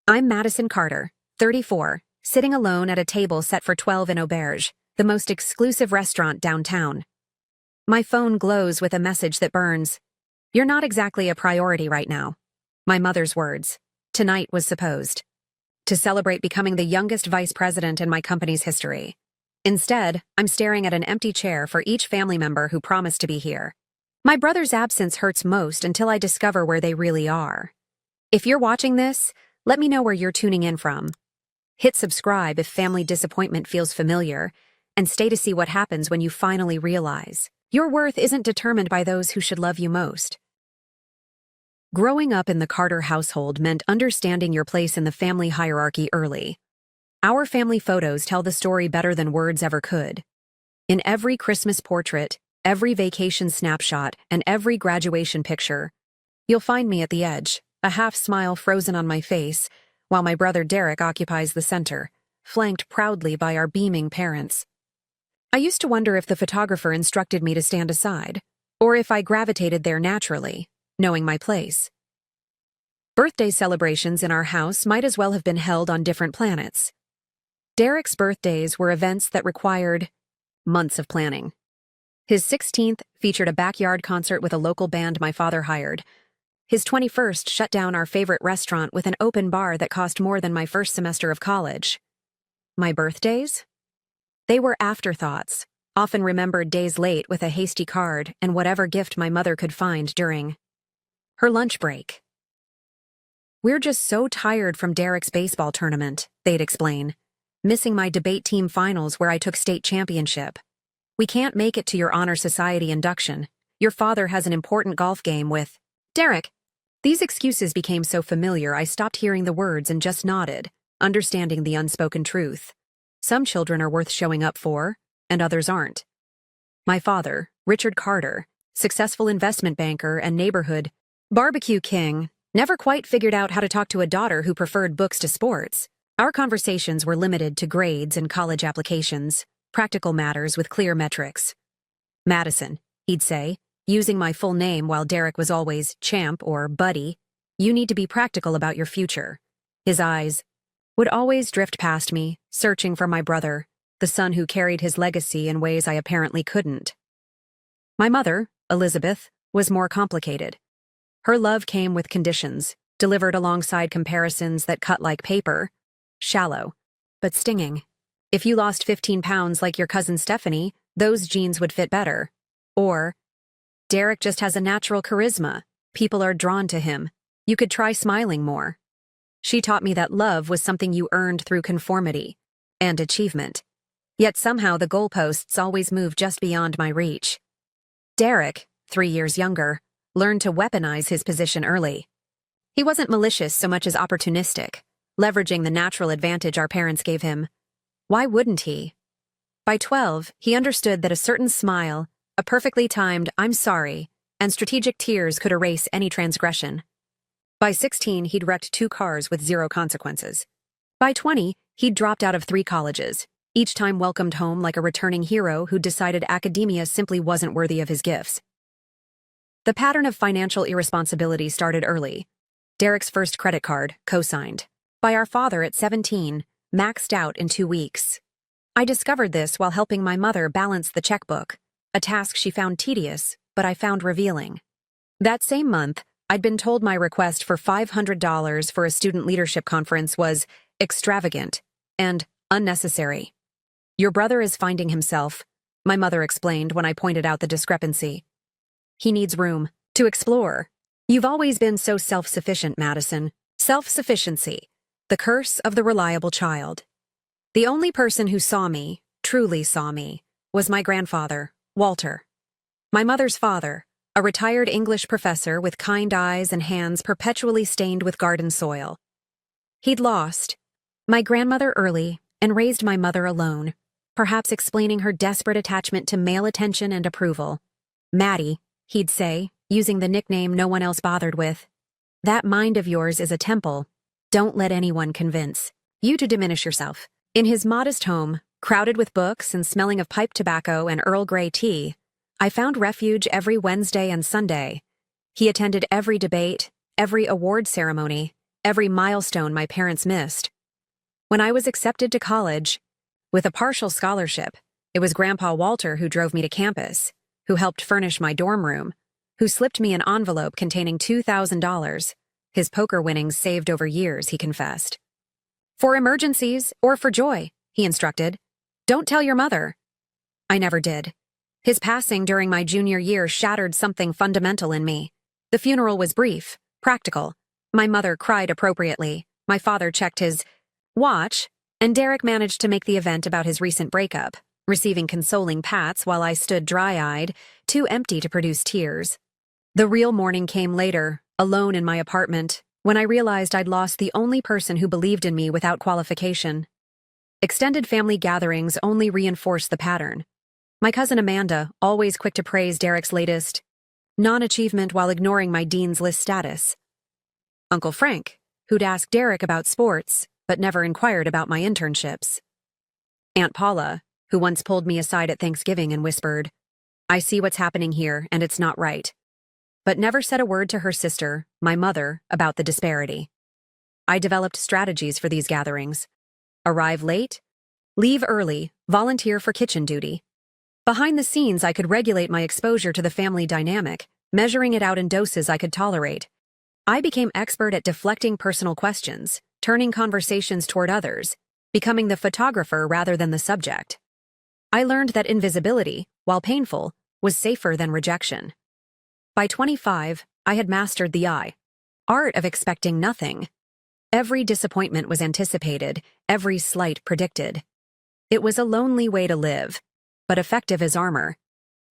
I'm Madison Carter, 34, sitting alone at a table set for 12 in Auberge, the most exclusive restaurant downtown. My phone glows with a message that burns. You're not exactly a priority right now. My mother's words. Tonight was supposed to celebrate becoming the youngest vice president in my company's history. Instead, I'm staring at an empty chair for each family member who promised to be here. My brother's absence hurts most until I discover where they really are. If you're watching this, let me know where you're tuning in from. Hit subscribe if family disappointment feels familiar, and stay to see what happens when you finally realize your worth isn't determined by those who should love you most. Growing up in the Carter household meant understanding your place in the family hierarchy early. Our family photos tell the story better than words ever could. In every Christmas portrait, every vacation snapshot, and every graduation picture, you'll find me at the edge, a half-smile frozen on my face, while my brother Derek occupies the center, flanked proudly by our beaming parents. I used to wonder if the photographer instructed me to stand aside, or if I gravitated there naturally, knowing my place. Birthday celebrations in our house might as well have been held on different planets. Derek's birthdays were events that required months of planning. His 16th featured a backyard concert with a local band my father hired. His 21st shut down our favorite restaurant with an open bar that cost more than my first semester of college. My birthdays? They were afterthoughts, often remembered days late with a hasty card and whatever gift my mother could find during her lunch break. We're just so tired from Derek's baseball tournament, they'd explain, missing my debate team finals where I took state championship. We can't make it to your honor society induction. Your father has an important golf game with Derek. These excuses became so familiar I stopped hearing the words and just nodded, understanding the unspoken truth. Some children are worth showing up for, and others aren't. My father, Richard Carter, successful investment banker and neighborhood barbecue king, never quite figured out how to talk to a daughter who preferred books to sports. Our conversations were limited to grades and college applications, practical matters with clear metrics. Madison, he'd say, using my full name while Derek was always champ or buddy, you need to be practical about your future. His eyes would always drift past me, searching for my brother, the son who carried his legacy in ways I apparently couldn't. My mother, Elizabeth, was more complicated. Her love came with conditions, delivered alongside comparisons that cut like paper, shallow, but stinging. If you lost 15 pounds like your cousin Stephanie, those jeans would fit better. Or, Derek just has a natural charisma. People are drawn to him. You could try smiling more. She taught me that love was something you earned through conformity and achievement. Yet somehow the goalposts always moved just beyond my reach. Derek, 3 years younger, learned to weaponize his position early. He wasn't malicious so much as opportunistic, leveraging the natural advantage our parents gave him. Why wouldn't he? By 12, he understood that a certain smile, a perfectly timed "I'm sorry," and strategic tears could erase any transgression. By 16, he'd wrecked 2 cars with 0 consequences. By 20, he'd dropped out of 3 colleges, each time welcomed home like a returning hero who'd decided academia simply wasn't worthy of his gifts. The pattern of financial irresponsibility started early. Derek's first credit card, co-signed by our father at 17, maxed out in 2 weeks. I discovered this while helping my mother balance the checkbook, a task she found tedious, but I found revealing. That same month, I'd been told my request for $500 for a student leadership conference was extravagant and unnecessary. Your brother is finding himself, my mother explained when I pointed out the discrepancy. He needs room to explore. You've always been so self-sufficient, Madison. Self-sufficiency, the curse of the reliable child. The only person who saw me, truly saw me, was my grandfather, Walter. My mother's father, a retired English professor with kind eyes and hands perpetually stained with garden soil. He'd lost my grandmother early and raised my mother alone, perhaps explaining her desperate attachment to male attention and approval. Maddie, he'd say, using the nickname no one else bothered with. That mind of yours is a temple. Don't let anyone convince you to diminish yourself. In his modest home, crowded with books and smelling of pipe tobacco and Earl Grey tea, I found refuge every Wednesday and Sunday. He attended every debate, every award ceremony, every milestone my parents missed. When I was accepted to college, with a partial scholarship, it was Grandpa Walter who drove me to campus, who helped furnish my dorm room, who slipped me an envelope containing $2,000, his poker winnings saved over years, he confessed. For emergencies or for joy, he instructed. Don't tell your mother. I never did. His passing during my junior year shattered something fundamental in me. The funeral was brief, practical. My mother cried appropriately. My father checked his watch, and Derek managed to make the event about his recent breakup, receiving consoling pats while I stood dry-eyed, too empty to produce tears. The real morning came later, alone in my apartment, when I realized I'd lost the only person who believed in me without qualification. Extended family gatherings only reinforced the pattern. My cousin Amanda, always quick to praise Derek's latest non-achievement while ignoring my Dean's List status. Uncle Frank, who'd ask Derek about sports, but never inquired about my internships. Aunt Paula, who once pulled me aside at Thanksgiving and whispered, I see what's happening here, and it's not right. But never said a word to her sister, my mother, about the disparity. I developed strategies for these gatherings. Arrive late, leave early, volunteer for kitchen duty. Behind the scenes, I could regulate my exposure to the family dynamic, measuring it out in doses I could tolerate. I became expert at deflecting personal questions, turning conversations toward others, becoming the photographer rather than the subject. I learned that invisibility, while painful, was safer than rejection. By 25, I had mastered the art of expecting nothing. Every disappointment was anticipated, every slight predicted. It was a lonely way to live, but effective as armor.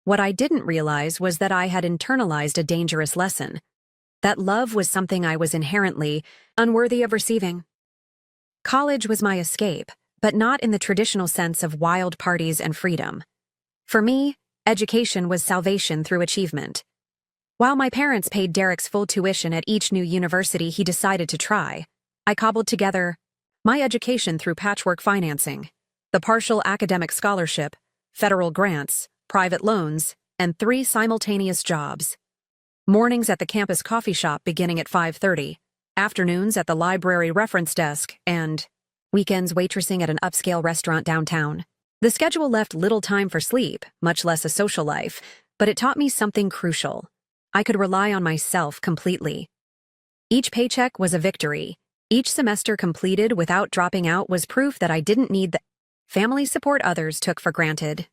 What I didn't realize was that I had internalized a dangerous lesson. That love was something I was inherently unworthy of receiving. College was my escape, but not in the traditional sense of wild parties and freedom. For me, education was salvation through achievement. While my parents paid Derek's full tuition at each new university he decided to try, I cobbled together my education through patchwork financing, the partial academic scholarship, federal grants, private loans, and 3 simultaneous jobs. Mornings at the campus coffee shop beginning at 5:30, afternoons at the library reference desk, and weekends waitressing at an upscale restaurant downtown. The schedule left little time for sleep, much less a social life, but it taught me something crucial. I could rely on myself completely. Each paycheck was a victory. Each semester completed without dropping out was proof that I didn't need the family support others took for granted.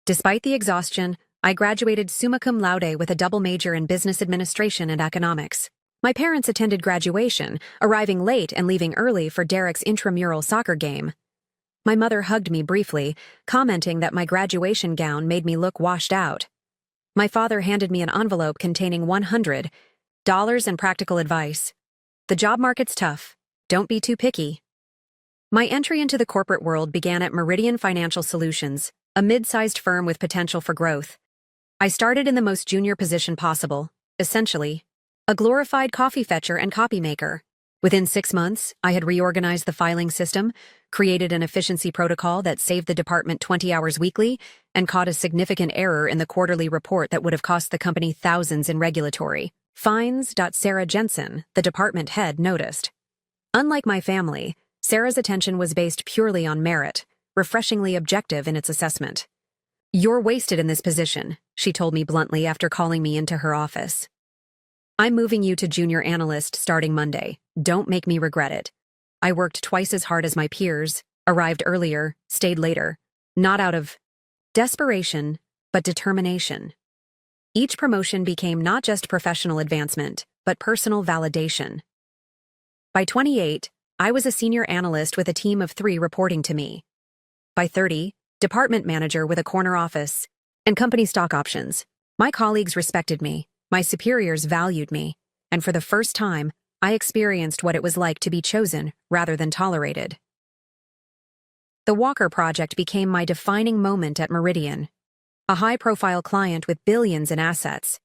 Despite the exhaustion, I graduated summa cum laude with a double major in business administration and economics. My parents attended graduation, arriving late and leaving early for Derek's intramural soccer game. My mother hugged me briefly, commenting that my graduation gown made me look washed out. My father handed me an envelope containing $100 and practical advice. The job market's tough. Don't be too picky. My entry into the corporate world began at Meridian Financial Solutions, a mid-sized firm with potential for growth. I started in the most junior position possible, essentially, a glorified coffee fetcher and copy maker. Within 6 months, I had reorganized the filing system, created an efficiency protocol that saved the department 20 hours weekly, and caught a significant error in the quarterly report that would have cost the company thousands in regulatory fines. Sarah Jensen, the department head, noticed. Unlike my family, Sarah's attention was based purely on merit, refreshingly objective in its assessment. You're wasted in this position, she told me bluntly after calling me into her office. I'm moving you to junior analyst starting Monday. Don't make me regret it. I worked twice as hard as my peers, arrived earlier, stayed later, not out of desperation, but determination. Each promotion became not just professional advancement, but personal validation. By 28, I was a senior analyst with a team of 3 reporting to me. By 30, department manager with a corner office and company stock options. My colleagues respected me, my superiors valued me, and for the first time, I experienced what it was like to be chosen rather than tolerated. The Walker Project became my defining moment at Meridian. A high-profile client with billions in assets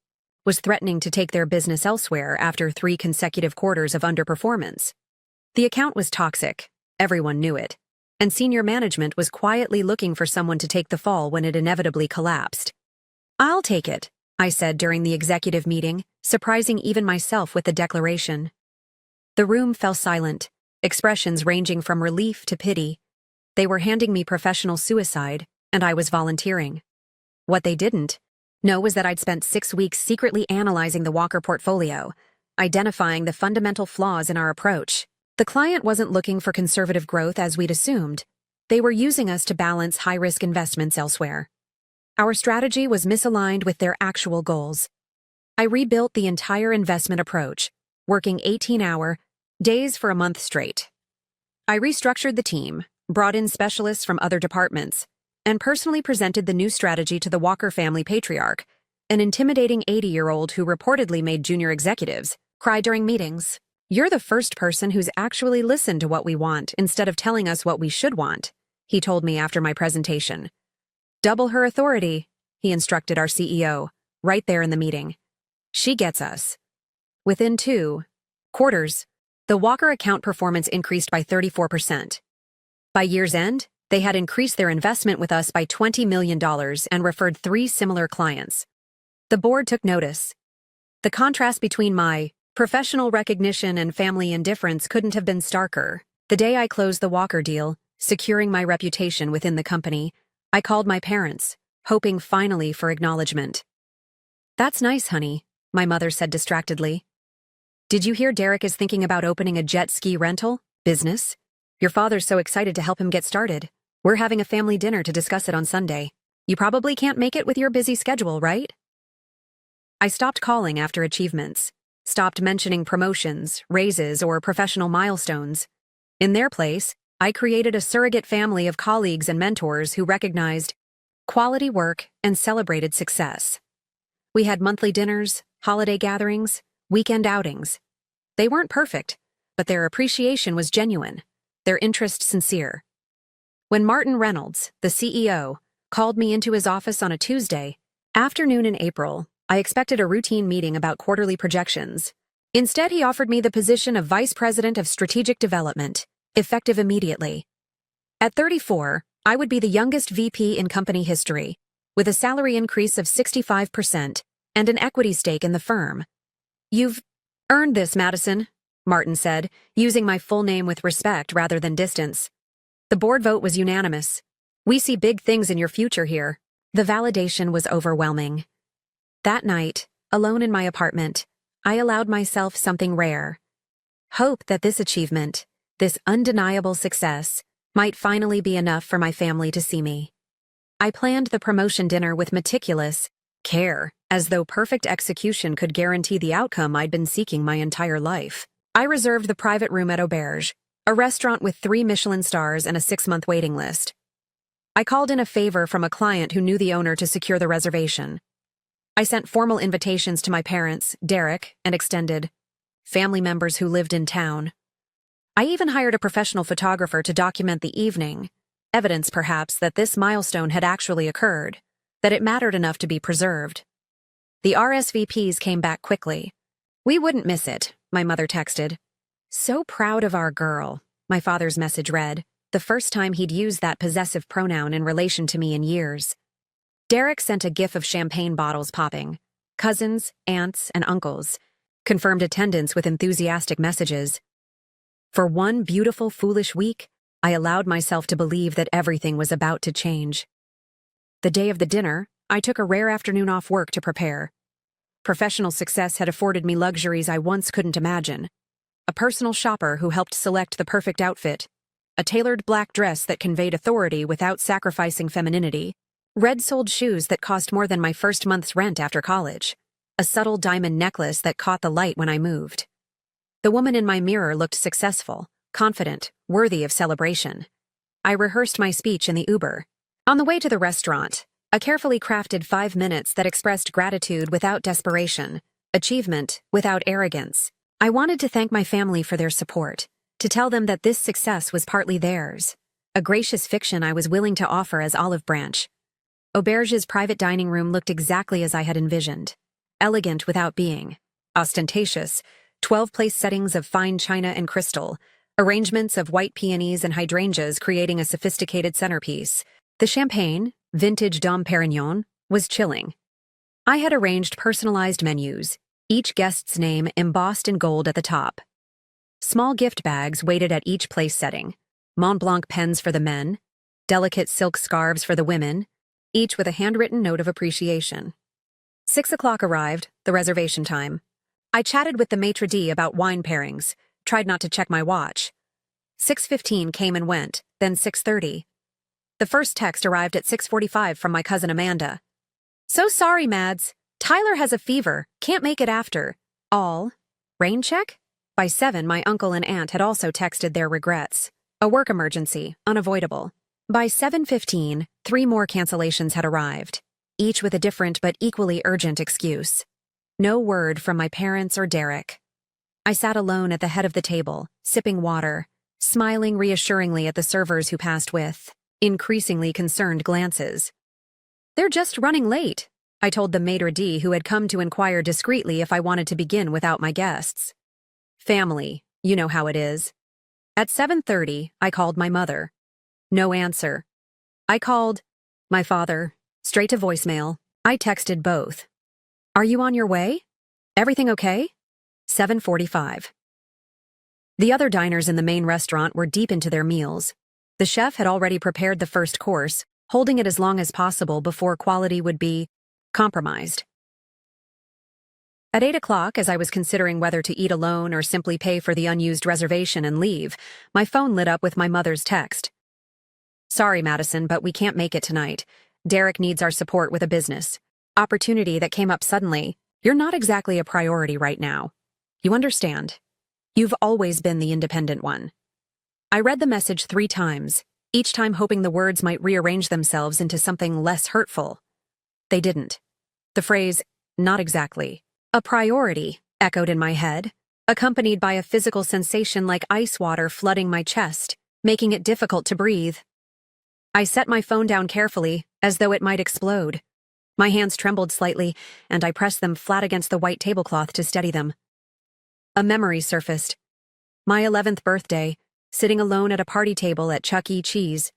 was threatening to take their business elsewhere after 3 consecutive quarters of underperformance. The account was toxic, everyone knew it, and senior management was quietly looking for someone to take the fall when it inevitably collapsed. I'll take it, I said during the executive meeting, surprising even myself with the declaration. The room fell silent, expressions ranging from relief to pity. They were handing me professional suicide, and I was volunteering. What they didn't know was that I'd spent 6 weeks secretly analyzing the Walker portfolio, identifying the fundamental flaws in our approach. The client wasn't looking for conservative growth as we'd assumed. They were using us to balance high-risk investments elsewhere. Our strategy was misaligned with their actual goals. I rebuilt the entire investment approach, working 18-hour days for a month straight. I restructured the team, brought in specialists from other departments, and personally presented the new strategy to the Walker family patriarch, an intimidating 80-year-old who reportedly made junior executives cry during meetings. "You're the first person who's actually listened to what we want instead of telling us what we should want," he told me after my presentation. "Double her authority," he instructed our CEO, right there in the meeting. "She gets us." Within 2 quarters, the Walker account performance increased by 34%. By year's end, they had increased their investment with us by $20 million and referred 3 similar clients. The board took notice. The contrast between my professional recognition and family indifference couldn't have been starker. The day I closed the Walker deal, securing my reputation within the company, I called my parents, hoping finally for acknowledgement. "That's nice, honey," my mother said distractedly. "Did you hear Derek is thinking about opening a jet ski rental business? Your father's so excited to help him get started. We're having a family dinner to discuss it on Sunday. You probably can't make it with your busy schedule, right?" I stopped calling after achievements, stopped mentioning promotions, raises, or professional milestones. In their place, I created a surrogate family of colleagues and mentors who recognized quality work and celebrated success. We had monthly dinners, holiday gatherings, weekend outings. They weren't perfect, but their appreciation was genuine, their interest sincere. When Martin Reynolds, the CEO, called me into his office on a Tuesday afternoon in April, I expected a routine meeting about quarterly projections. Instead, he offered me the position of Vice President of Strategic Development, effective immediately. At 34, I would be the youngest VP in company history, with a salary increase of 65% and an equity stake in the firm. "You've earned this, Madison," Martin said, using my full name with respect rather than distance. The board vote was unanimous. "We see big things in your future here." The validation was overwhelming. That night, alone in my apartment, I allowed myself something rare. Hope that this achievement, this undeniable success, might finally be enough for my family to see me. I planned the promotion dinner with meticulous care, as though perfect execution could guarantee the outcome I'd been seeking my entire life. I reserved the private room at Auberge, a restaurant with 3 Michelin stars and a 6-month waiting list. I called in a favor from a client who knew the owner to secure the reservation. I sent formal invitations to my parents, Derek, and extended family members who lived in town. I even hired a professional photographer to document the evening, evidence perhaps that this milestone had actually occurred, that it mattered enough to be preserved. The RSVPs came back quickly. "We wouldn't miss it," my mother texted. "So proud of our girl," my father's message read, the first time he'd used that possessive pronoun in relation to me in years. Derek sent a gif of champagne bottles popping. Cousins, aunts, and uncles confirmed attendance with enthusiastic messages. For one beautiful, foolish week, I allowed myself to believe that everything was about to change. The day of the dinner, I took a rare afternoon off work to prepare. Professional success had afforded me luxuries I once couldn't imagine. A personal shopper who helped select the perfect outfit, a tailored black dress that conveyed authority without sacrificing femininity, red-soled shoes that cost more than my first month's rent after college, a subtle diamond necklace that caught the light when I moved. The woman in my mirror looked successful, confident, worthy of celebration. I rehearsed my speech in the Uber. On the way to the restaurant, a carefully crafted 5 minutes that expressed gratitude without desperation, achievement without arrogance. I wanted to thank my family for their support, to tell them that this success was partly theirs, a gracious fiction I was willing to offer as olive branch. Auberge's private dining room looked exactly as I had envisioned. Elegant without being. Ostentatious, 12-place settings of fine china and crystal, arrangements of white peonies and hydrangeas creating a sophisticated centerpiece. The champagne, vintage Dom Perignon, was chilling. I had arranged personalized menus, each guest's name embossed in gold at the top. Small gift bags waited at each place setting. Mont Blanc pens for the men, delicate silk scarves for the women, each with a handwritten note of appreciation. 6 o'clock arrived, the reservation time. I chatted with the maitre d' about wine pairings, tried not to check my watch. 6:15 came and went, then 6:30. The first text arrived at 6:45 from my cousin Amanda. "So sorry, Mads. Tyler has a fever, can't make it after. All. Rain check?" By 7, my uncle and aunt had also texted their regrets. A work emergency, unavoidable. By 7:15, 3 more cancellations had arrived, each with a different but equally urgent excuse. No word from my parents or Derek. I sat alone at the head of the table, sipping water, smiling reassuringly at the servers who passed with increasingly concerned glances. "They're just running late," I told the maitre d' who had come to inquire discreetly if I wanted to begin without my guests. "Family, you know how it is." At 7:30, I called my mother. No answer. I called my father, straight to voicemail. I texted both. "Are you on your way? Everything okay?" 7:45. The other diners in the main restaurant were deep into their meals. The chef had already prepared the first course, holding it as long as possible before quality would be compromised. At 8 o'clock, as I was considering whether to eat alone or simply pay for the unused reservation and leave, my phone lit up with my mother's text. "Sorry, Madison, but we can't make it tonight. Derek needs our support with a business opportunity that came up suddenly. You're not exactly a priority right now. You understand? You've always been the independent one." I read the message 3 times, each time hoping the words might rearrange themselves into something less hurtful. They didn't. The phrase, "not exactly a priority," echoed in my head, accompanied by a physical sensation like ice water flooding my chest, making it difficult to breathe. I set my phone down carefully, as though it might explode. My hands trembled slightly, and I pressed them flat against the white tablecloth to steady them. A memory surfaced. My 11th birthday, sitting alone at a party table at Chuck E. Cheese,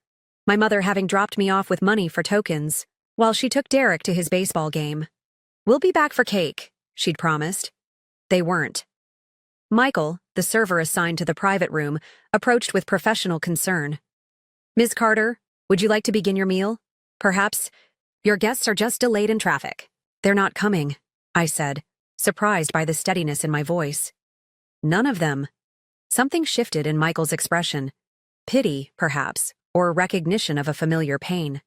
my mother having dropped me off with money for tokens, while she took Derek to his baseball game. "We'll be back for cake," she'd promised. They weren't. Michael, the server assigned to the private room, approached with professional concern. "Ms. Carter, would you like to begin your meal? Perhaps your guests are just delayed in traffic." "They're not coming," I said, surprised by the steadiness in my voice. "None of them." Something shifted in Michael's expression. Pity, perhaps, or recognition of a familiar pain.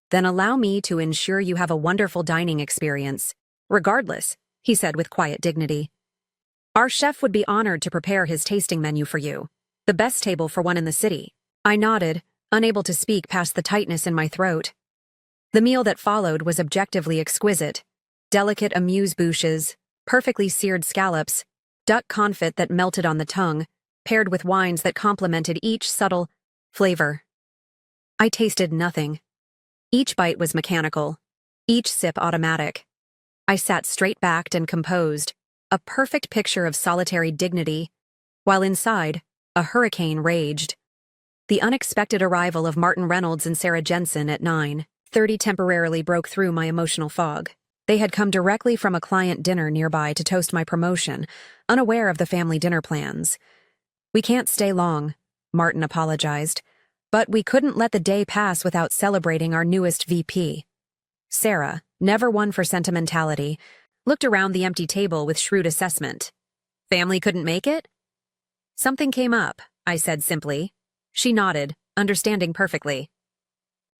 "Then allow me to ensure you have a wonderful dining experience. Regardless," he said with quiet dignity. "Our chef would be honored to prepare his tasting menu for you. The best table for one in the city." I nodded, unable to speak past the tightness in my throat. The meal that followed was objectively exquisite. Delicate amuse-bouches, perfectly seared scallops, duck confit that melted on the tongue, paired with wines that complemented each subtle flavor. I tasted nothing. Each bite was mechanical, each sip automatic. I sat straight-backed and composed, a perfect picture of solitary dignity, while inside, a hurricane raged. The unexpected arrival of Martin Reynolds and Sarah Jensen at 9:30 temporarily broke through my emotional fog. They had come directly from a client dinner nearby to toast my promotion, unaware of the family dinner plans. "We can't stay long," Martin apologized, "but we couldn't let the day pass without celebrating our newest VP." Sarah, never one for sentimentality, looked around the empty table with shrewd assessment. "Family couldn't make it?" "Something came up," I said simply. She nodded, understanding perfectly.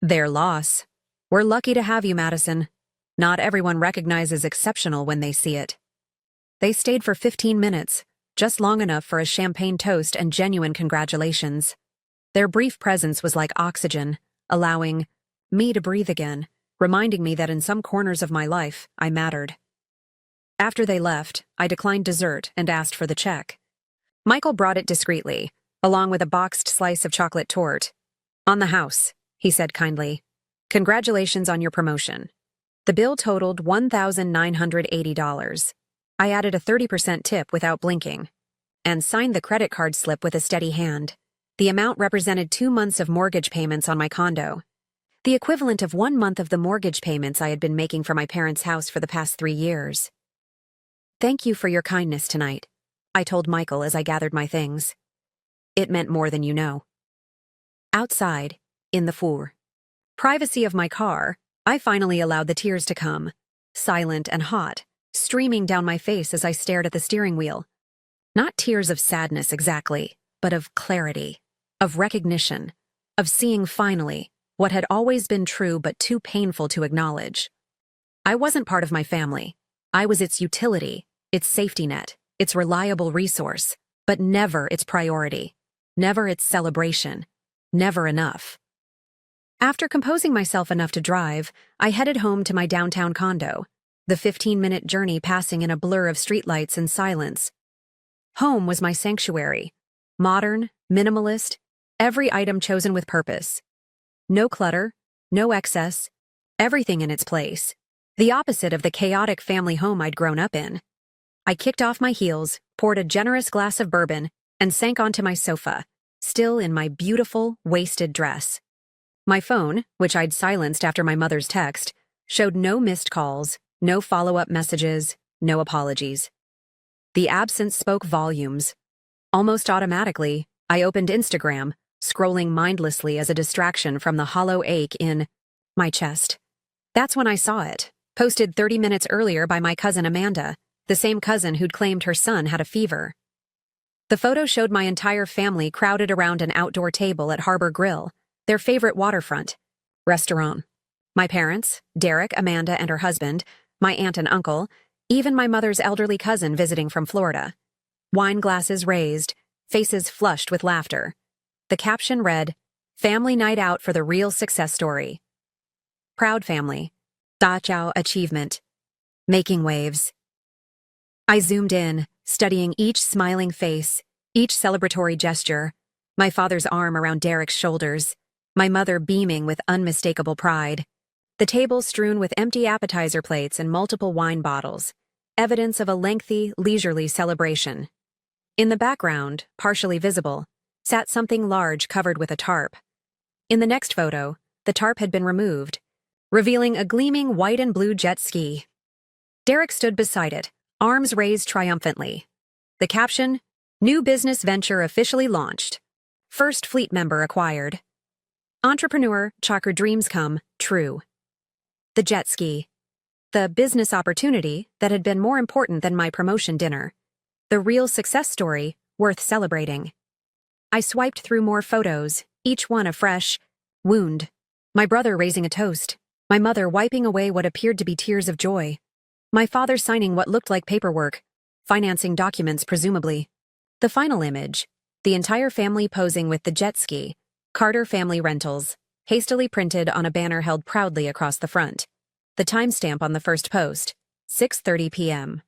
"Their loss. We're lucky to have you, Madison. Not everyone recognizes exceptional when they see it." They stayed for 15 minutes, just long enough for a champagne toast and genuine congratulations. Their brief presence was like oxygen, allowing me to breathe again, reminding me that in some corners of my life, I mattered. After they left, I declined dessert and asked for the check. Michael brought it discreetly, along with a boxed slice of chocolate torte. "On the house," he said kindly. "Congratulations on your promotion." The bill totaled $1,980. I added a 30% tip without blinking, and signed the credit card slip with a steady hand. The amount represented 2 months of mortgage payments on my condo, the equivalent of 1 month of the mortgage payments I had been making for my parents' house for the past 3 years. "Thank you for your kindness tonight," I told Michael as I gathered my things. It meant more than you know. Outside, in the four privacy of my car, I finally allowed the tears to come, silent and hot, streaming down my face as I stared at the steering wheel. Not tears of sadness exactly, but of clarity, of recognition, of seeing finally what had always been true but too painful to acknowledge. I wasn't part of my family. I was its utility, its safety net, its reliable resource, but never its priority, never its celebration, never enough. After composing myself enough to drive, I headed home to my downtown condo, the 15-minute journey passing in a blur of streetlights and silence. Home was my sanctuary. Modern, minimalist, every item chosen with purpose. No clutter, no excess, everything in its place. The opposite of the chaotic family home I'd grown up in. I kicked off my heels, poured a generous glass of bourbon, and sank onto my sofa, still in my beautiful, wasted dress. My phone, which I'd silenced after my mother's text, showed no missed calls, no follow-up messages, no apologies. The absence spoke volumes. Almost automatically, I opened Instagram, scrolling mindlessly as a distraction from the hollow ache in my chest. That's when I saw it, posted 30 minutes earlier by my cousin Amanda, the same cousin who'd claimed her son had a fever. The photo showed my entire family crowded around an outdoor table at Harbor Grill, their favorite waterfront restaurant. My parents, Derek, Amanda, and her husband, my aunt and uncle, even my mother's elderly cousin visiting from Florida. Wine glasses raised, faces flushed with laughter. The caption read, "Family night out for the real success story. Proud family. Dachau achievement. Making waves." I zoomed in, studying each smiling face, each celebratory gesture, my father's arm around Derek's shoulders, my mother beaming with unmistakable pride, the table strewn with empty appetizer plates and multiple wine bottles, evidence of a lengthy, leisurely celebration. In the background, partially visible, sat something large covered with a tarp. In the next photo, the tarp had been removed, revealing a gleaming white and blue jet ski. Derek stood beside it, arms raised triumphantly. The caption, "New business venture officially launched. First fleet member acquired. Entrepreneur, chakra dreams come true." The jet ski. The business opportunity that had been more important than my promotion dinner. The real success story worth celebrating. I swiped through more photos, each one a fresh wound. My brother raising a toast. My mother wiping away what appeared to be tears of joy. My father signing what looked like paperwork, financing documents presumably. The final image, the entire family posing with the jet ski, Carter Family Rentals, hastily printed on a banner held proudly across the front. The timestamp on the first post, 6:30 p.m.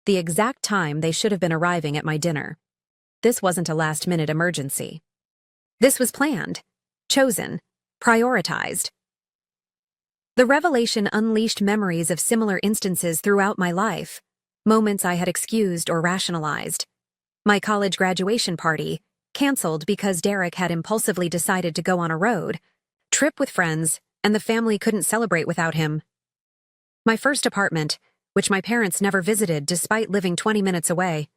The exact time they should have been arriving at my dinner. This wasn't a last-minute emergency. This was planned, chosen, prioritized. The revelation unleashed memories of similar instances throughout my life, moments I had excused or rationalized. My college graduation party, canceled because Derek had impulsively decided to go on a road trip with friends, and the family couldn't celebrate without him. My first apartment, which my parents never visited despite living 20 minutes away,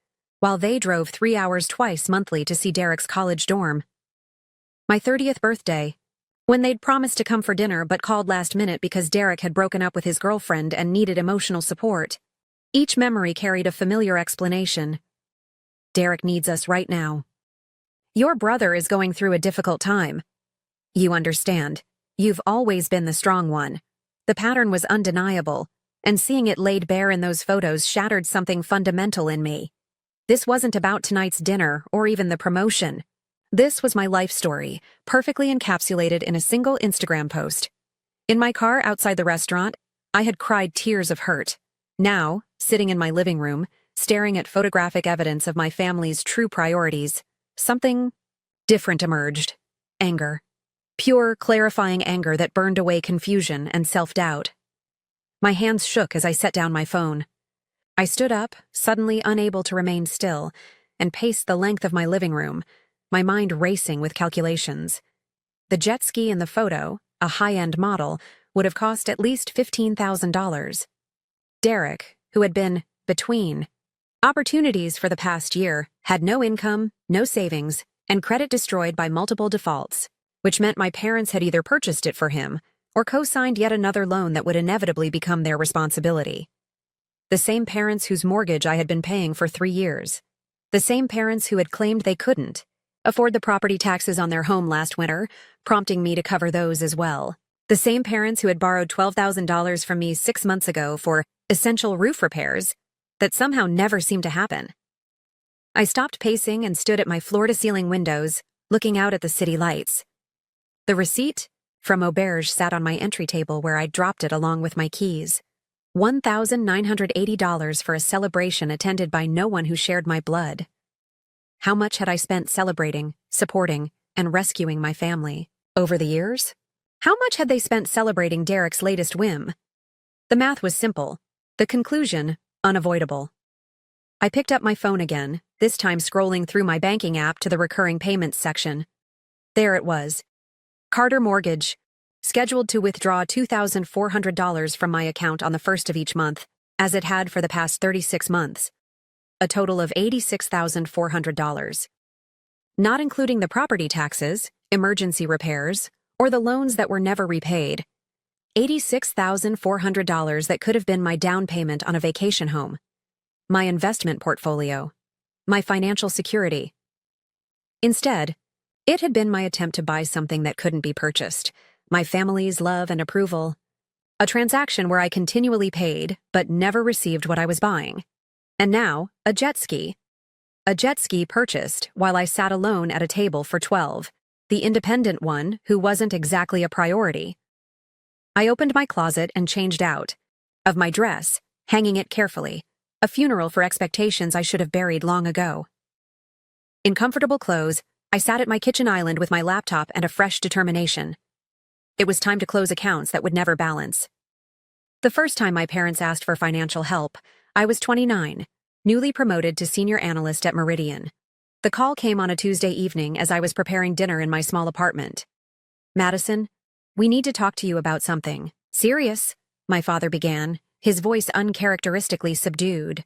while they drove 3 hours twice monthly to see Derek's college dorm. My 30th birthday, when they'd promised to come for dinner but called last minute because Derek had broken up with his girlfriend and needed emotional support. Each memory carried a familiar explanation. Derek needs us right now. Your brother is going through a difficult time. You understand. You've always been the strong one. The pattern was undeniable, and seeing it laid bare in those photos shattered something fundamental in me. This wasn't about tonight's dinner or even the promotion. This was my life story, perfectly encapsulated in a single Instagram post. In my car outside the restaurant, I had cried tears of hurt. Now, sitting in my living room, staring at photographic evidence of my family's true priorities, something different emerged. Anger. Pure, clarifying anger that burned away confusion and self-doubt. My hands shook as I set down my phone. I stood up, suddenly unable to remain still, and paced the length of my living room, my mind racing with calculations. The jet ski in the photo, a high-end model, would have cost at least $15,000. Derek, who had been between Opportunities for the past year had no income, no savings, and credit destroyed by multiple defaults, which meant my parents had either purchased it for him or co-signed yet another loan that would inevitably become their responsibility. The same parents whose mortgage I had been paying for 3 years. The same parents who had claimed they couldn't afford the property taxes on their home last winter, prompting me to cover those as well. The same parents who had borrowed $12,000 from me 6 months ago for essential roof repairs that somehow never seemed to happen. I stopped pacing and stood at my floor-to-ceiling windows, looking out at the city lights. The receipt from Auberge sat on my entry table where I'd dropped it along with my keys. $1,980 for a celebration attended by no one who shared my blood. How much had I spent celebrating, supporting, and rescuing my family over the years? How much had they spent celebrating Derek's latest whim? The math was simple, the conclusion unavoidable. I picked up my phone again, this time scrolling through my banking app to the recurring payments section. There it was. Carter Mortgage, scheduled to withdraw $2,400 from my account on the first of each month, as it had for the past 36 months. A total of $86,400. Not including the property taxes, emergency repairs, or the loans that were never repaid. $86,400 that could have been my down payment on a vacation home. My investment portfolio. My financial security. Instead, it had been my attempt to buy something that couldn't be purchased. My family's love and approval. A transaction where I continually paid, but never received what I was buying. And now, a jet ski. A jet ski purchased while I sat alone at a table for 12, the independent one who wasn't exactly a priority. I opened my closet and changed out. Of my dress, hanging it carefully, a funeral for expectations I should have buried long ago. In comfortable clothes, I sat at my kitchen island with my laptop and a fresh determination. It was time to close accounts that would never balance. The first time my parents asked for financial help, I was 29, newly promoted to senior analyst at Meridian. The call came on a Tuesday evening as I was preparing dinner in my small apartment. Madison, we need to talk to you about something. Serious, my father began, his voice uncharacteristically subdued.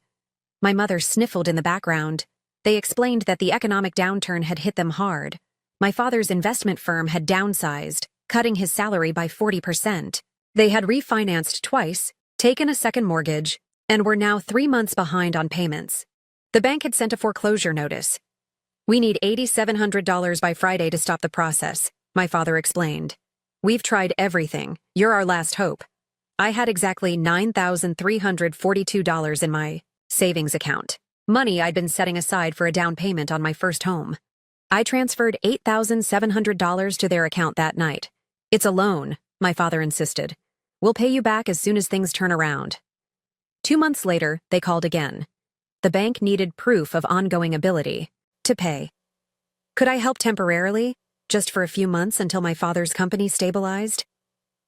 My mother sniffled in the background. They explained that the economic downturn had hit them hard. My father's investment firm had downsized, cutting his salary by 40%. They had refinanced twice, taken a second mortgage, and were now 3 months behind on payments. The bank had sent a foreclosure notice. We need $8,700 by Friday to stop the process, my father explained. We've tried everything. You're our last hope. I had exactly $9,342 in my savings account, money I'd been setting aside for a down payment on my first home. I transferred $8,700 to their account that night. It's a loan, my father insisted. We'll pay you back as soon as things turn around. 2 months later, they called again. The bank needed proof of ongoing ability to pay. Could I help temporarily, just for a few months until my father's company stabilized?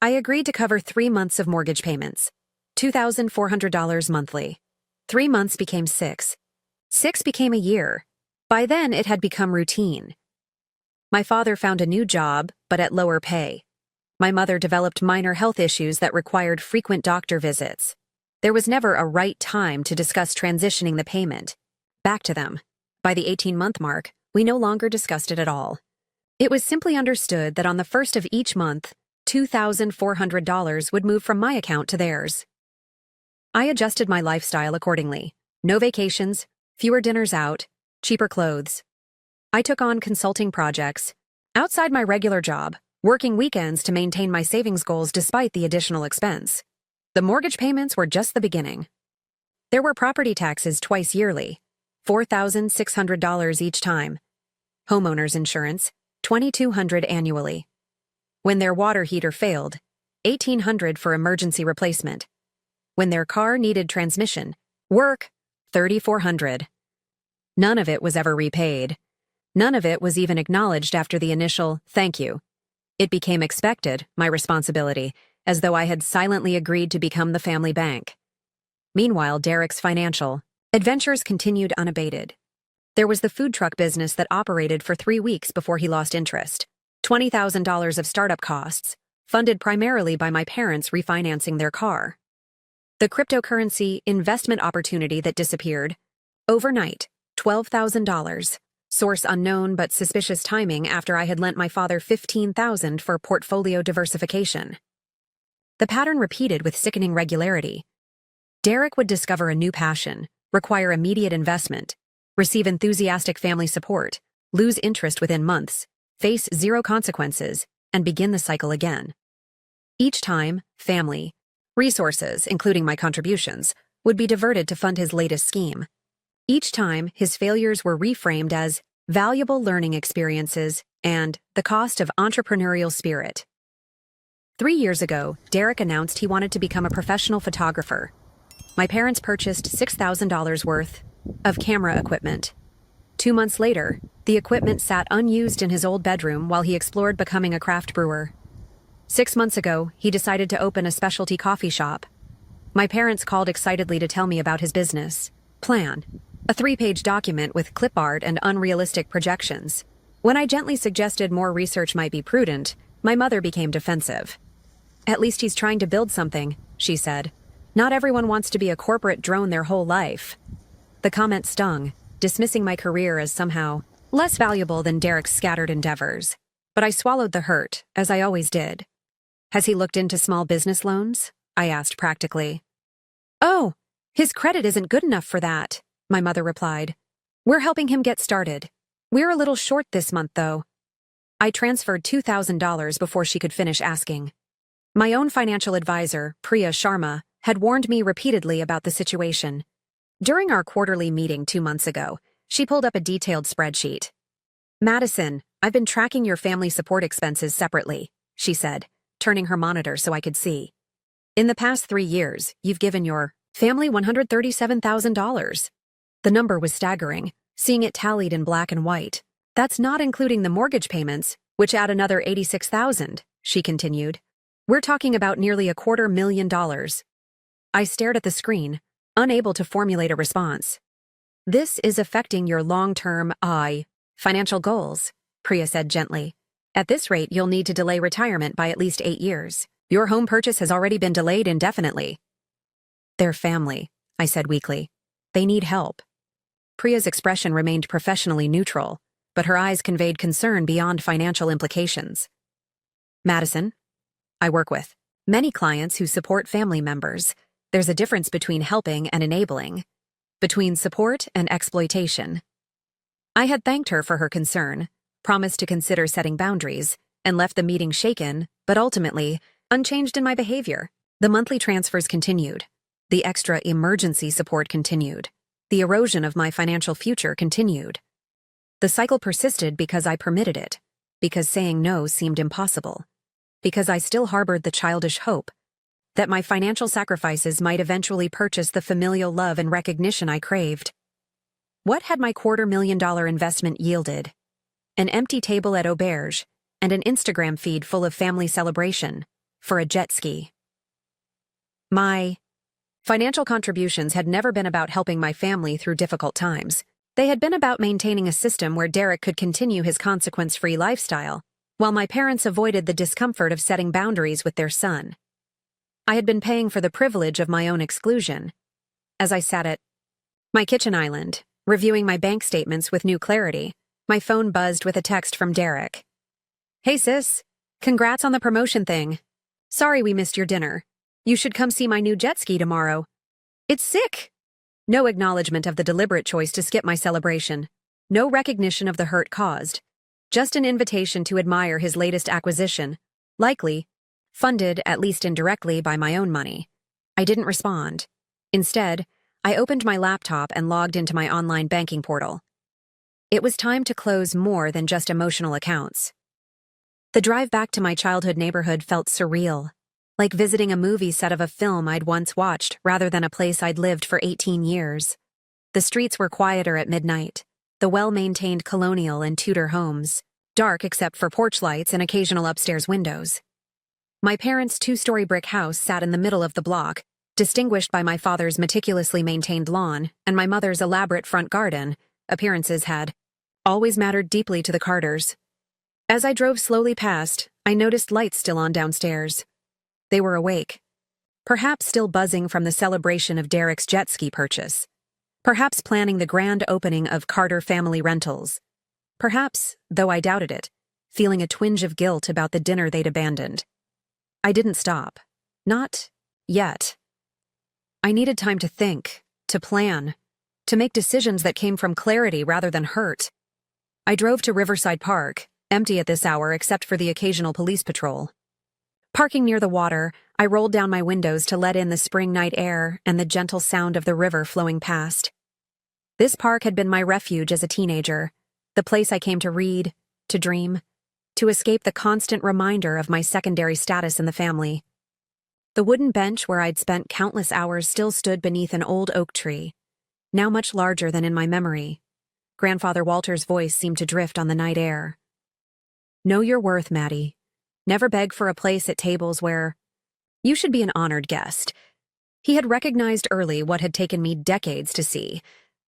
I agreed to cover 3 months of mortgage payments, $2,400 monthly. 3 months became 6. 6 became a year. By then, it had become routine. My father found a new job, but at lower pay. My mother developed minor health issues that required frequent doctor visits. There was never a right time to discuss transitioning the payment back to them. By the 18-month mark, we no longer discussed it at all. It was simply understood that on the first of each month, $2,400 would move from my account to theirs. I adjusted my lifestyle accordingly. No vacations, fewer dinners out, cheaper clothes. I took on consulting projects, outside my regular job, working weekends to maintain my savings goals despite the additional expense. The mortgage payments were just the beginning. There were property taxes twice yearly, $4,600 each time. Homeowners insurance, $2,200 annually. When their water heater failed, $1,800 for emergency replacement. When their car needed transmission, work, $3,400. None of it was ever repaid. None of it was even acknowledged after the initial thank you. It became expected, my responsibility, as though I had silently agreed to become the family bank. Meanwhile, Derek's financial adventures continued unabated. There was the food truck business that operated for 3 weeks before he lost interest. $20,000 of startup costs, funded primarily by my parents refinancing their car. The cryptocurrency investment opportunity that disappeared, Overnight, $12,000. Source unknown but suspicious timing after I had lent my father $15,000 for portfolio diversification. The pattern repeated with sickening regularity. Derek would discover a new passion, require immediate investment, receive enthusiastic family support, lose interest within months, face zero consequences, and begin the cycle again. Each time, family, resources, including my contributions, would be diverted to fund his latest scheme. Each time, his failures were reframed as valuable learning experiences and the cost of entrepreneurial spirit. 3 years ago, Derek announced he wanted to become a professional photographer. My parents purchased $6,000 worth of camera equipment. 2 months later, the equipment sat unused in his old bedroom while he explored becoming a craft brewer. 6 months ago, he decided to open a specialty coffee shop. My parents called excitedly to tell me about his business plan, a 3-page document with clip art and unrealistic projections. When I gently suggested more research might be prudent, my mother became defensive. "At least he's trying to build something," she said. "Not everyone wants to be a corporate drone their whole life." The comment stung, dismissing my career as somehow less valuable than Derek's scattered endeavors. But I swallowed the hurt, as I always did. "Has he looked into small business loans?" I asked practically. "Oh, his credit isn't good enough for that," my mother replied. "We're helping him get started. We're a little short this month, though." I transferred $2,000 before she could finish asking. My own financial advisor, Priya Sharma, had warned me repeatedly about the situation. During our quarterly meeting 2 months ago, she pulled up a detailed spreadsheet. "Madison, I've been tracking your family support expenses separately," she said, turning her monitor so I could see. "In the past 3 years, you've given your family $137,000. The number was staggering, seeing it tallied in black and white. "That's not including the mortgage payments, which add another $86,000, she continued. "We're talking about nearly $250,000. I stared at the screen, unable to formulate a response. "This is affecting your long-term, financial goals," Priya said gently. "At this rate, you'll need to delay retirement by at least 8 years. Your home purchase has already been delayed indefinitely." "They're family," I said weakly. "They need help." Priya's expression remained professionally neutral, but her eyes conveyed concern beyond financial implications. "Madison, I work with many clients who support family members. There's a difference between helping and enabling, between support and exploitation." I had thanked her for her concern, promised to consider setting boundaries, and left the meeting shaken, but ultimately, unchanged in my behavior. The monthly transfers continued. The extra emergency support continued. The erosion of my financial future continued. The cycle persisted because I permitted it, because saying no seemed impossible, because I still harbored the childish hope that my financial sacrifices might eventually purchase the familial love and recognition I craved. What had my $250,000 investment yielded? An empty table at Auberge and an Instagram feed full of family celebration for a jet ski. My financial contributions had never been about helping my family through difficult times. They had been about maintaining a system where Derek could continue his consequence-free lifestyle, while my parents avoided the discomfort of setting boundaries with their son. I had been paying for the privilege of my own exclusion. As I sat at my kitchen island, reviewing my bank statements with new clarity, my phone buzzed with a text from Derek. "Hey sis, congrats on the promotion thing. Sorry we missed your dinner. You should come see my new jet ski tomorrow. It's sick." No acknowledgement of the deliberate choice to skip my celebration. No recognition of the hurt caused. Just an invitation to admire his latest acquisition, likely funded, at least indirectly, by my own money. I didn't respond. Instead, I opened my laptop and logged into my online banking portal. It was time to close more than just emotional accounts. The drive back to my childhood neighborhood felt surreal, like visiting a movie set of a film I'd once watched rather than a place I'd lived for 18 years. The streets were quieter at midnight, the well-maintained colonial and Tudor homes, dark except for porch lights and occasional upstairs windows. My parents' 2-story brick house sat in the middle of the block, distinguished by my father's meticulously maintained lawn and my mother's elaborate front garden. Appearances had always mattered deeply to the Carters. As I drove slowly past, I noticed lights still on downstairs. They were awake, perhaps still buzzing from the celebration of Derek's jet ski purchase. Perhaps planning the grand opening of Carter Family Rentals. Perhaps, though I doubted it, feeling a twinge of guilt about the dinner they'd abandoned. I didn't stop. Not yet. I needed time to think, to plan, to make decisions that came from clarity rather than hurt. I drove to Riverside Park, empty at this hour except for the occasional police patrol. Parking near the water, I rolled down my windows to let in the spring night air and the gentle sound of the river flowing past. This park had been my refuge as a teenager, the place I came to read, to dream, to escape the constant reminder of my secondary status in the family. The wooden bench where I'd spent countless hours still stood beneath an old oak tree, now much larger than in my memory. Grandfather Walter's voice seemed to drift on the night air. Know your worth, Maddie. Never beg for a place at tables where you should be an honored guest. He had recognized early what had taken me decades to see.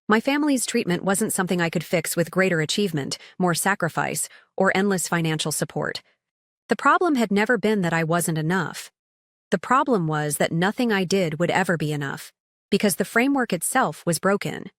My family's treatment wasn't something I could fix with greater achievement, more sacrifice, or endless financial support. The problem had never been that I wasn't enough. The problem was that nothing I did would ever be enough, because the framework itself was broken.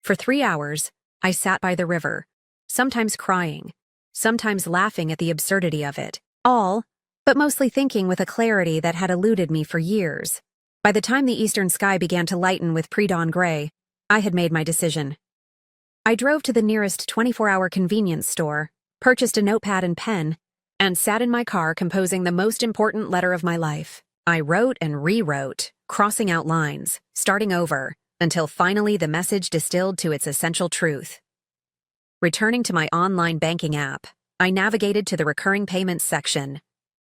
For 3 hours, I sat by the river, sometimes crying, sometimes laughing at the absurdity of it. All, but mostly thinking with a clarity that had eluded me for years. By the time the eastern sky began to lighten with pre-dawn gray, I had made my decision. I drove to the nearest 24-hour convenience store, purchased a notepad and pen, and sat in my car composing the most important letter of my life. I wrote and rewrote, crossing out lines, starting over, until finally the message distilled to its essential truth. Returning to my online banking app, I navigated to the recurring payments section.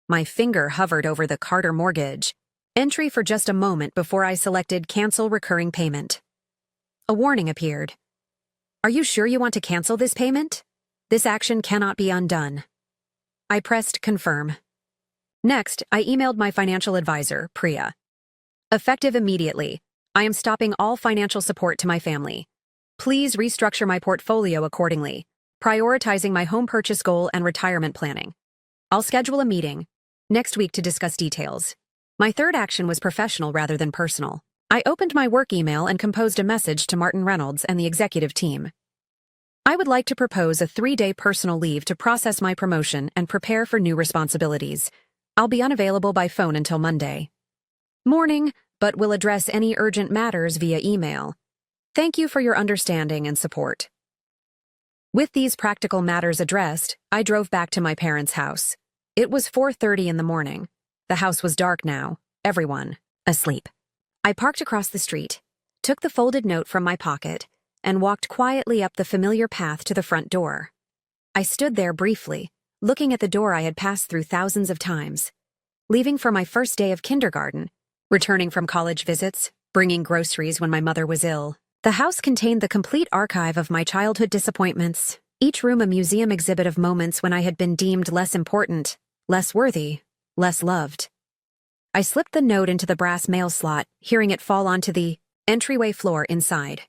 My finger hovered over the Carter mortgage entry for just a moment before I selected Cancel Recurring Payment. A warning appeared. Are you sure you want to cancel this payment? This action cannot be undone. I pressed Confirm. Next, I emailed my financial advisor, Priya. Effective immediately, I am stopping all financial support to my family. Please restructure my portfolio accordingly, prioritizing my home purchase goal and retirement planning. I'll schedule a meeting next week to discuss details. My third action was professional rather than personal. I opened my work email and composed a message to Martin Reynolds and the executive team. I would like to propose a 3-day personal leave to process my promotion and prepare for new responsibilities. I'll be unavailable by phone until Monday morning, but will address any urgent matters via email. Thank you for your understanding and support. With these practical matters addressed, I drove back to my parents' house. It was 4:30 in the morning. The house was dark now, everyone asleep. I parked across the street, took the folded note from my pocket, and walked quietly up the familiar path to the front door. I stood there briefly, looking at the door I had passed through thousands of times. Leaving for my first day of kindergarten, returning from college visits, bringing groceries when my mother was ill. The house contained the complete archive of my childhood disappointments, each room a museum exhibit of moments when I had been deemed less important, less worthy, less loved. I slipped the note into the brass mail slot, hearing it fall onto the entryway floor inside.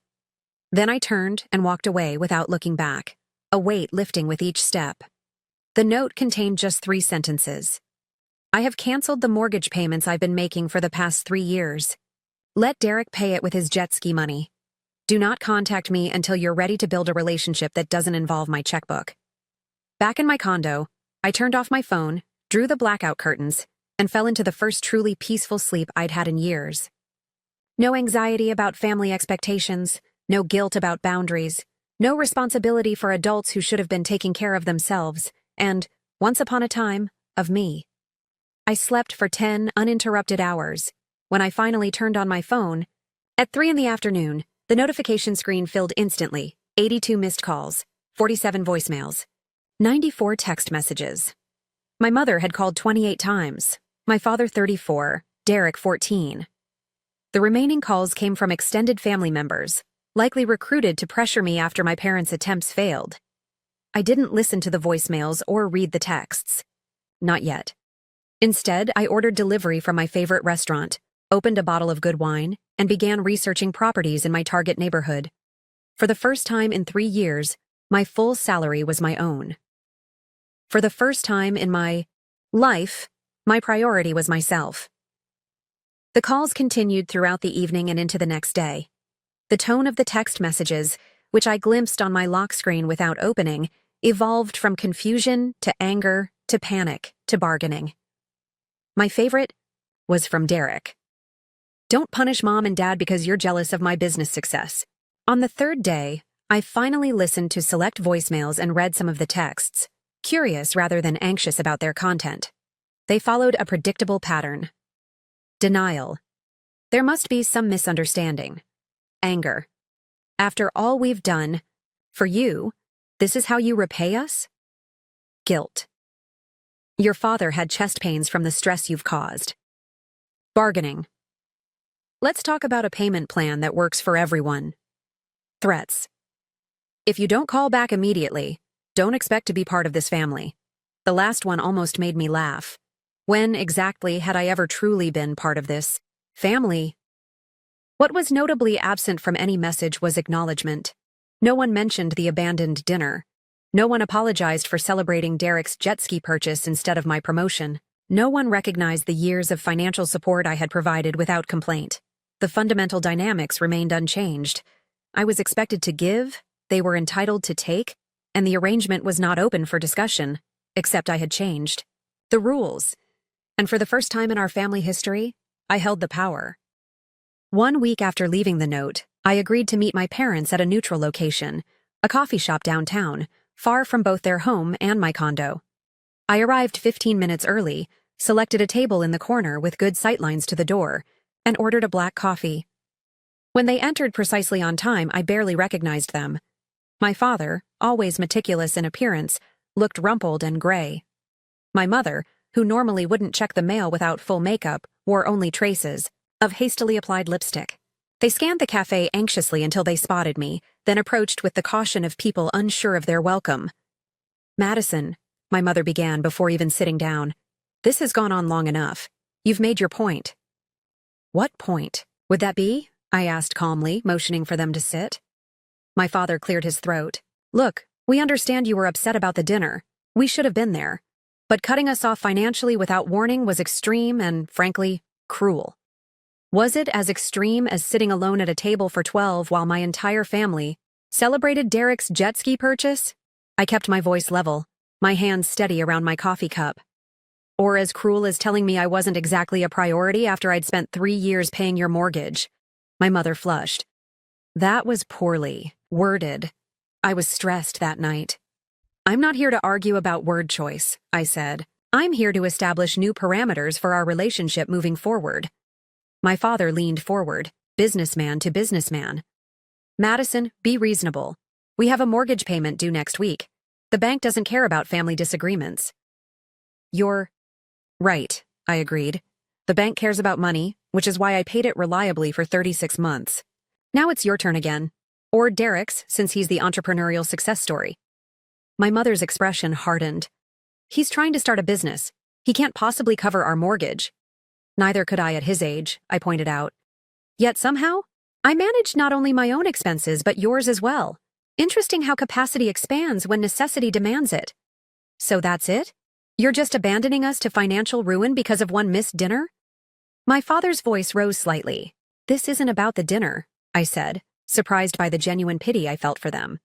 Then I turned and walked away without looking back, a weight lifting with each step. The note contained just 3 sentences. I have canceled the mortgage payments I've been making for the past 3 years. Let Derek pay it with his jet ski money. Do not contact me until you're ready to build a relationship that doesn't involve my checkbook. Back in my condo, I turned off my phone, drew the blackout curtains, and fell into the first truly peaceful sleep I'd had in years. No anxiety about family expectations, no guilt about boundaries, no responsibility for adults who should have been taking care of themselves, and, once upon a time, of me. I slept for 10 uninterrupted hours. When I finally turned on my phone, at 3 in the afternoon, the notification screen filled instantly. 82 missed calls, 47 voicemails, 94 text messages. My mother had called 28 times, my father 34, Derek 14. The remaining calls came from extended family members, likely recruited to pressure me after my parents' attempts failed. I didn't listen to the voicemails or read the texts. Not yet. Instead, I ordered delivery from my favorite restaurant, opened a bottle of good wine, and began researching properties in my target neighborhood. For the first time in 3 years, my full salary was my own. For the first time in my life, my priority was myself. The calls continued throughout the evening and into the next day. The tone of the text messages, which I glimpsed on my lock screen without opening, evolved from confusion to anger to panic to bargaining. My favorite was from Derek. "Don't punish Mom and Dad because you're jealous of my business success." On the third day, I finally listened to select voicemails and read some of the texts, curious rather than anxious about their content. They followed a predictable pattern. Denial. There must be some misunderstanding. Anger. After all we've done, for you, this is how you repay us? Guilt. Your father had chest pains from the stress you've caused. Bargaining. Let's talk about a payment plan that works for everyone. Threats. If you don't call back immediately, don't expect to be part of this family. The last one almost made me laugh. When exactly had I ever truly been part of this family? What was notably absent from any message was acknowledgement. No one mentioned the abandoned dinner. No one apologized for celebrating Derek's jet ski purchase instead of my promotion. No one recognized the years of financial support I had provided without complaint. The fundamental dynamics remained unchanged. I was expected to give, they were entitled to take, and the arrangement was not open for discussion, except I had changed the rules. And for the first time in our family history, I held the power. 1 week after leaving the note, I agreed to meet my parents at a neutral location, a coffee shop downtown, far from both their home and my condo. I arrived 15 minutes early, selected a table in the corner with good sightlines to the door, and ordered a black coffee. When they entered precisely on time, I barely recognized them. My father, always meticulous in appearance, looked rumpled and gray. My mother, who normally wouldn't check the mail without full makeup, wore only traces of hastily applied lipstick. They scanned the cafe anxiously until they spotted me, then approached with the caution of people unsure of their welcome. "Madison," my mother began before even sitting down, "this has gone on long enough. You've made your point." "What point would that be?" I asked calmly, motioning for them to sit. My father cleared his throat. "Look, we understand you were upset about the dinner. We should have been there. But cutting us off financially without warning was extreme and, frankly, cruel." Was it as extreme as sitting alone at a table for 12 while my entire family celebrated Derek's jet ski purchase? I kept my voice level, my hands steady around my coffee cup. Or as cruel as telling me I wasn't exactly a priority after I'd spent 3 years paying your mortgage? My mother flushed. That was poorly worded. I was stressed that night. "I'm not here to argue about word choice," I said. "I'm here to establish new parameters for our relationship moving forward." My father leaned forward, businessman to businessman. "Madison, be reasonable. We have a mortgage payment due next week. The bank doesn't care about family disagreements." "You're right," I agreed. "The bank cares about money, which is why I paid it reliably for 36 months. Now it's your turn again. Or Derek's, since he's the entrepreneurial success story." My mother's expression hardened. "He's trying to start a business. He can't possibly cover our mortgage." "Neither could I at his age," I pointed out. "Yet somehow, I managed not only my own expenses but yours as well. Interesting how capacity expands when necessity demands it." "So that's it? You're just abandoning us to financial ruin because of one missed dinner?" My father's voice rose slightly. "This isn't about the dinner," I said, surprised by the genuine pity I felt for them.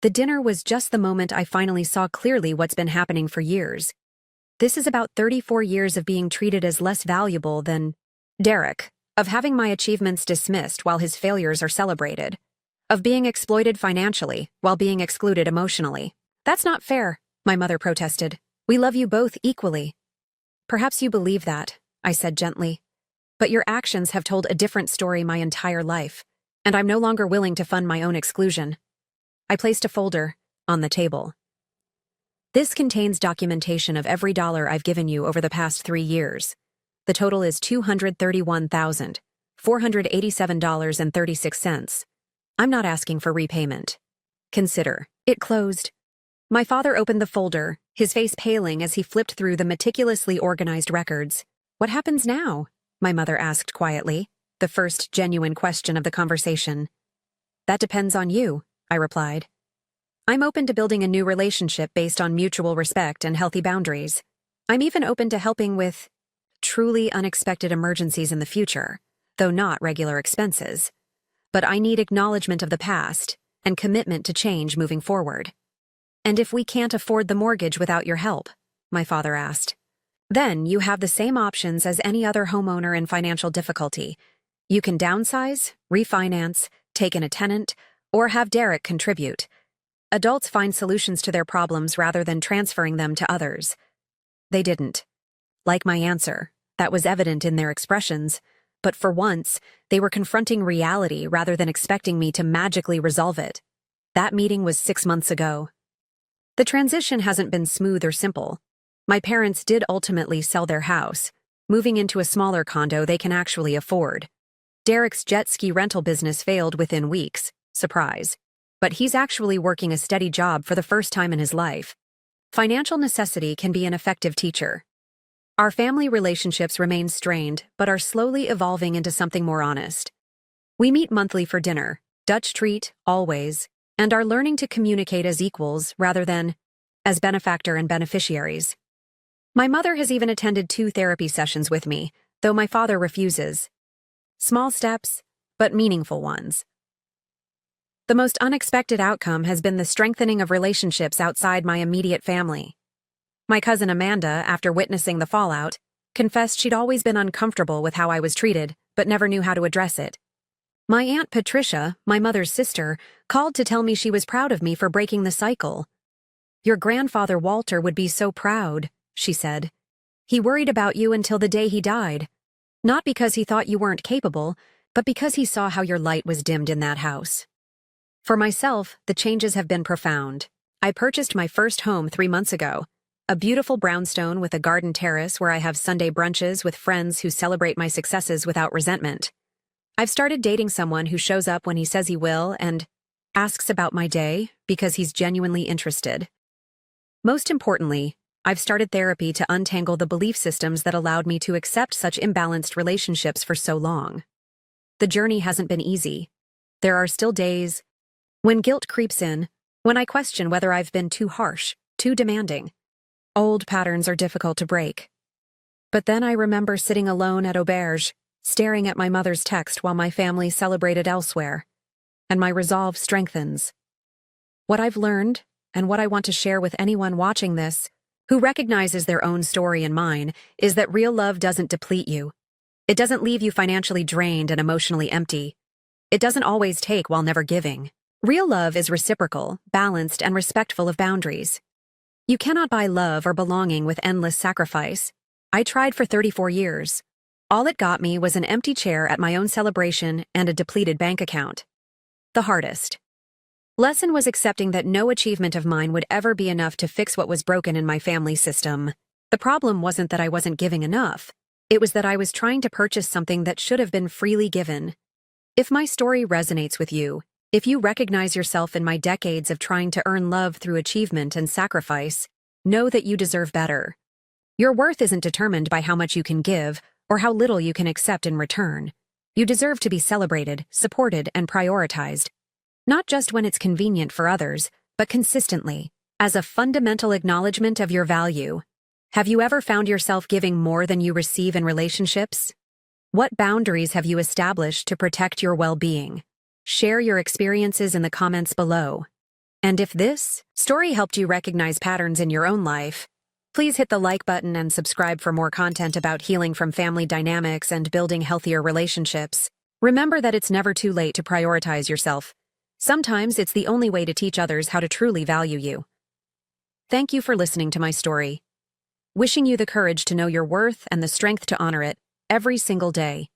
The dinner was just the moment I finally saw clearly what's been happening for years. This is about 34 years of being treated as less valuable than Derek, of having my achievements dismissed while his failures are celebrated, of being exploited financially while being excluded emotionally. "That's not fair," my mother protested. "We love you both equally." "Perhaps you believe that," I said gently. "But your actions have told a different story my entire life, and I'm no longer willing to fund my own exclusion." I placed a folder on the table. "This contains documentation of every dollar I've given you over the past 3 years. The total is $231,487.36. I'm not asking for repayment. Consider." It closed. My father opened the folder, his face paling as he flipped through the meticulously organized records. "What happens now?" my mother asked quietly, the first genuine question of the conversation. "That depends on you," I replied. "I'm open to building a new relationship based on mutual respect and healthy boundaries. I'm even open to helping with truly unexpected emergencies in the future, though not regular expenses. but I need acknowledgement of the past and commitment to change moving forward. And if we can't afford the mortgage without your help, my father asked. Then you have the same options as any other homeowner in financial difficulty. You can downsize, refinance, take in a tenant, or have Derek contribute. Adults find solutions to their problems rather than transferring them to others. They didn't. Like my answer, that was evident in their expressions, but for once, they were confronting reality rather than expecting me to magically resolve it. That meeting was 6 months ago. The transition hasn't been smooth or simple. My parents did ultimately sell their house, moving into a smaller condo they can actually afford. Derek's jet ski rental business failed within weeks, surprise. But he's actually working a steady job for the first time in his life. Financial necessity can be an effective teacher. Our family relationships remain strained, but are slowly evolving into something more honest. We meet monthly for dinner, Dutch treat, always, and are learning to communicate as equals rather than as benefactor and beneficiaries. My mother has even attended 2 therapy sessions with me, though my father refuses. Small steps, but meaningful ones. The most unexpected outcome has been the strengthening of relationships outside my immediate family. My cousin Amanda, after witnessing the fallout, confessed she'd always been uncomfortable with how I was treated, but never knew how to address it. My Aunt Patricia, my mother's sister, called to tell me she was proud of me for breaking the cycle. "Your grandfather Walter would be so proud," she said. "He worried about you until the day he died. Not because he thought you weren't capable, but because he saw how your light was dimmed in that house." For myself, the changes have been profound. I purchased my first home 3 months ago, a beautiful brownstone with a garden terrace where I have Sunday brunches with friends who celebrate my successes without resentment. I've started dating someone who shows up when he says he will and asks about my day because he's genuinely interested. Most importantly, I've started therapy to untangle the belief systems that allowed me to accept such imbalanced relationships for so long. The journey hasn't been easy. There are still days when guilt creeps in, when I question whether I've been too harsh, too demanding. Old patterns are difficult to break. But then I remember sitting alone at auberge, staring at my mother's text while my family celebrated elsewhere, and my resolve strengthens. What I've learned, and what I want to share with anyone watching this, who recognizes their own story and mine, is that real love doesn't deplete you. It doesn't leave you financially drained and emotionally empty. It doesn't always take while never giving. Real love is reciprocal, balanced, and respectful of boundaries. You cannot buy love or belonging with endless sacrifice. I tried for 34 years. All it got me was an empty chair at my own celebration and a depleted bank account. The hardest lesson was accepting that no achievement of mine would ever be enough to fix what was broken in my family system. The problem wasn't that I wasn't giving enough. It was that I was trying to purchase something that should have been freely given. If my story resonates with you, if you recognize yourself in my decades of trying to earn love through achievement and sacrifice, know that you deserve better. Your worth isn't determined by how much you can give or how little you can accept in return. You deserve to be celebrated, supported, and prioritized. Not just when it's convenient for others, but consistently, as a fundamental acknowledgement of your value. Have you ever found yourself giving more than you receive in relationships? What boundaries have you established to protect your well-being? Share your experiences in the comments below. And if this story helped you recognize patterns in your own life, please hit the like button and subscribe for more content about healing from family dynamics and building healthier relationships. Remember that it's never too late to prioritize yourself. Sometimes it's the only way to teach others how to truly value you. Thank you for listening to my story. Wishing you the courage to know your worth and the strength to honor it every single day.